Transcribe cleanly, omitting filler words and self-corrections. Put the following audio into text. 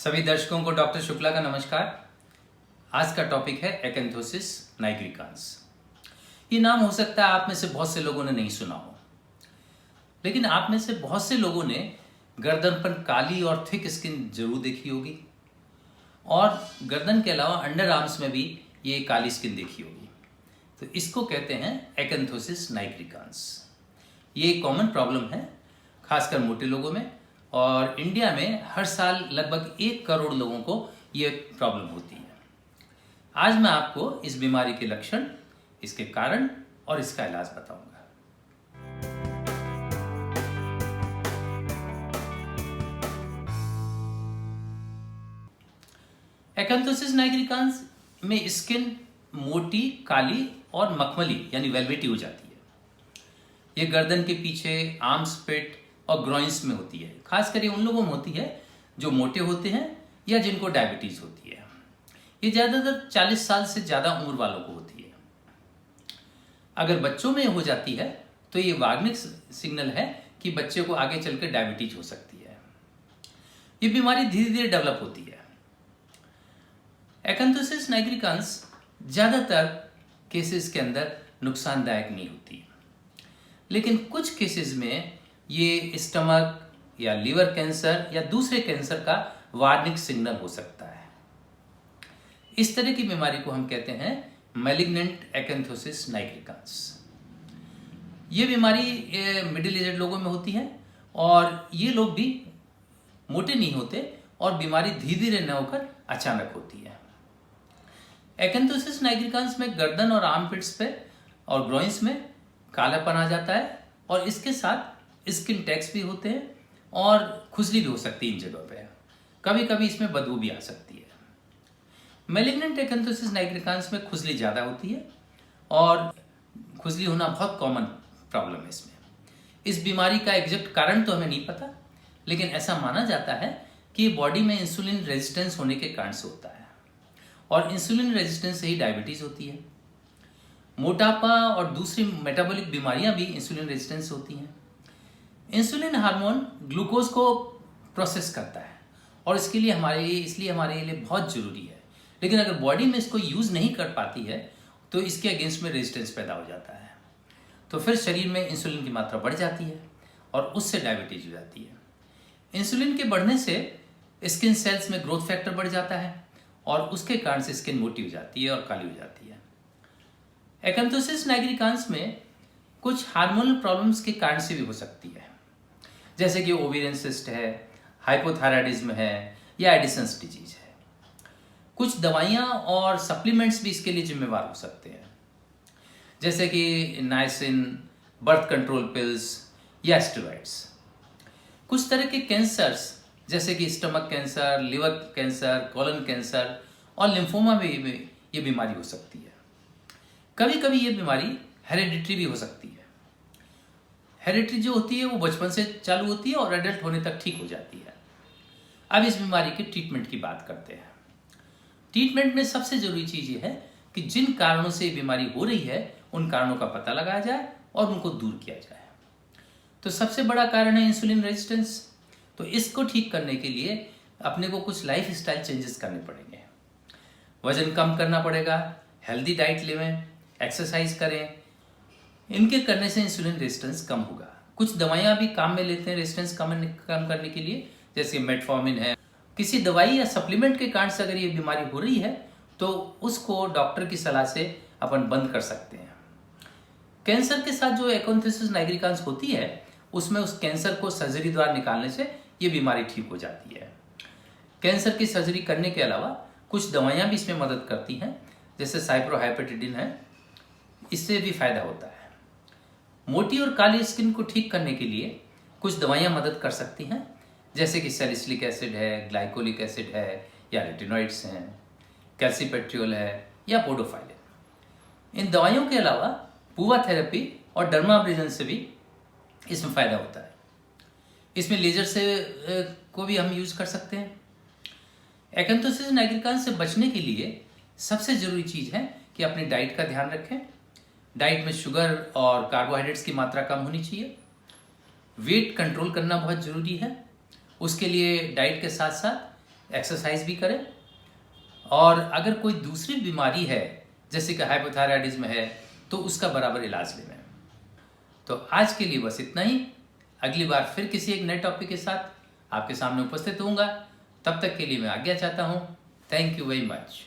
सभी दर्शकों को डॉक्टर शुक्ला का नमस्कार। आज का टॉपिक है एकैंथोसिस नाइग्रिकांस। ये नाम हो सकता है आप में से बहुत से लोगों ने नहीं सुना हो, लेकिन आप में से बहुत से लोगों ने गर्दन पर काली और थिक स्किन जरूर देखी होगी और गर्दन के अलावा अंडर आर्म्स में भी ये काली स्किन देखी होगी। तो इसको कहते हैं एकैंथोसिस नाइग्रिकांस। ये एक कॉमन प्रॉब्लम है, खासकर मोटे लोगों में, और इंडिया में हर साल लगभग 1 करोड़ लोगों को ये प्रॉब्लम होती है। आज मैं आपको इस बीमारी के लक्षण, इसके कारण और इसका इलाज बताऊंगा। एकैंथोसिस नाइग्रिकांस में स्किन मोटी, काली और मखमली यानी वेलवेटी हो जाती है। ये गर्दन के पीछे, आर्म्स, पेट और ग्रॉइंस में होती है। खासकर ये उन लोगों में होती है जो मोटे होते हैं या जिनको डायबिटीज होती है। ये ज़्यादातर 40 साल से ज़्यादा उम्र वालों को होती है। अगर बच्चों में हो जाती है तो ये वार्निंग सिग्नल है कि बच्चे को आगे चलकर डायबिटीज हो सकती है। ये बीमारी धीरे धीरे डेवलप होती है। एकैंथोसिस नाइग्रिकांस ज़्यादातर केसेस के अंदर नुकसानदायक नहीं होती, लेकिन कुछ केसेस में ये स्टमक या लीवर कैंसर या दूसरे कैंसर का वार्निंग सिग्नल हो सकता है। इस तरह की बीमारी को हम कहते हैं मैलिग्नेंट एकैंथोसिस नाइग्रिकांस। ये बीमारी मिडिल एजेड लोगों में होती है और ये लोग भी मोटे नहीं होते और बीमारी धीरे धीरे न होकर अचानक होती है। एकैंथोसिस नाइग्रिकांस में गर्दन और आर्मपिट्स पे और ग्रॉइंस में कालापन आ जाता है और इसके साथ स्किन टैक्स भी होते हैं और खुजली भी हो सकती है इन जगहों पे। कभी कभी इसमें बदबू भी आ सकती है। मैलिग्नेंट एकैंथोसिस नाइग्रिकांस में खुजली ज़्यादा होती है और खुजली होना बहुत कॉमन प्रॉब्लम है इसमें। इस बीमारी का एग्जैक्ट कारण तो हमें नहीं पता, लेकिन ऐसा माना जाता है कि बॉडी में इंसुलिन रेजिस्टेंस होने के कारण से होता है और इंसुलिन रेजिस्टेंस से ही डायबिटीज़ होती है। मोटापा और दूसरी मेटाबॉलिक बीमारियां भी इंसुलिन रेजिस्टेंस होती हैं। इंसुलिन हार्मोन ग्लूकोज को प्रोसेस करता है और इसलिए हमारे लिए बहुत ज़रूरी है, लेकिन अगर बॉडी में इसको यूज़ नहीं कर पाती है तो इसके अगेंस्ट में रेजिस्टेंस पैदा हो जाता है। तो फिर शरीर में इंसुलिन की मात्रा बढ़ जाती है और उससे डायबिटीज हो जाती है। इंसुलिन के बढ़ने से स्किन सेल्स में ग्रोथ फैक्टर बढ़ जाता है और उसके कारण से स्किन मोटी हो जाती है और काली हो जाती है। एकैंथोसिस नाइग्रिकांस में कुछ हार्मोनल प्रॉब्लम्स के कारण से भी हो सकती है, जैसे कि ओवेरियन सिस्ट है, हाइपोथायराइडिज्म है या एडिसन्स डिजीज है। कुछ दवाइयाँ और सप्लीमेंट्स भी इसके लिए जिम्मेवार हो सकते हैं, जैसे कि नाइसिन, बर्थ कंट्रोल पिल्स या स्टेरॉइड्स। कुछ तरह के कैंसर्स जैसे कि stomach cancer, liver cancer, colon cancer और लिम्फोमा में ये बीमारी हो सकती है। कभी कभी ये बीमारी हेरिडिटरी भी हो सकती है। हेरिडिटरी जो होती है वो बचपन से चालू होती है और एडल्ट होने तक ठीक हो जाती है। अब इस बीमारी के ट्रीटमेंट की बात करते हैं। ट्रीटमेंट में सबसे जरूरी चीज़ ये है कि जिन कारणों से ये बीमारी हो रही है उन कारणों का पता लगाया जाए और उनको दूर किया जाए। तो सबसे बड़ा कारण है इंसुलिन रेजिस्टेंस। तो इसको ठीक करने के लिए अपने को कुछ लाइफ स्टाइल चेंजेस करने पड़ेंगे। वजन कम करना पड़ेगा, हेल्दी डाइट लेवें, एक्सरसाइज करें। इनके करने से इंसुलिन रेजिस्टेंस कम होगा। कुछ दवाइयाँ भी काम में लेते हैं रेजिस्टेंस कम करने के लिए, जैसे मेटफॉर्मिन है। किसी दवाई या सप्लीमेंट के कारण से अगर ये बीमारी हो रही है तो उसको डॉक्टर की सलाह से अपन बंद कर सकते हैं। कैंसर के साथ जो एकैंथोसिस नाइग्रिकांस होती है उसमें उस कैंसर को सर्जरी द्वारा निकालने से ये बीमारी ठीक हो जाती है। कैंसर की सर्जरी करने के अलावा कुछ दवाइयाँ भी इसमें मदद करती हैं, जैसे साइप्रोहेपेटिडिन है, इससे भी फायदा होता है। मोटी और काली स्किन को ठीक करने के लिए कुछ दवाइयाँ मदद कर सकती हैं, जैसे कि सैलिसिलिक एसिड है, ग्लाइकोलिक एसिड है या रेटिनॉइड्स हैं, कैल्सीपेट्रियोल है या पोडोफाइलिन। इन दवाइयों के अलावा पूवा थेरेपी और डर्माब्रेजन से भी इसमें फ़ायदा होता है। इसमें लेजर से को भी हम यूज़ कर सकते हैं। एकैंथोसिस नाइग्रिकांस से बचने के लिए सबसे ज़रूरी चीज़ है कि अपनी डाइट का ध्यान रखें। डाइट में शुगर और कार्बोहाइड्रेट्स की मात्रा कम होनी चाहिए। वेट कंट्रोल करना बहुत ज़रूरी है। उसके लिए डाइट के साथ साथ एक्सरसाइज भी करें, और अगर कोई दूसरी बीमारी है जैसे कि हाइपोथायराइडिज्म है तो उसका बराबर इलाज लें। तो आज के लिए बस इतना ही। अगली बार फिर किसी एक नए टॉपिक के साथ आपके सामने उपस्थित होऊंगा। तब तक के लिए मैं आज्ञा चाहता हूँ। Thank you very much.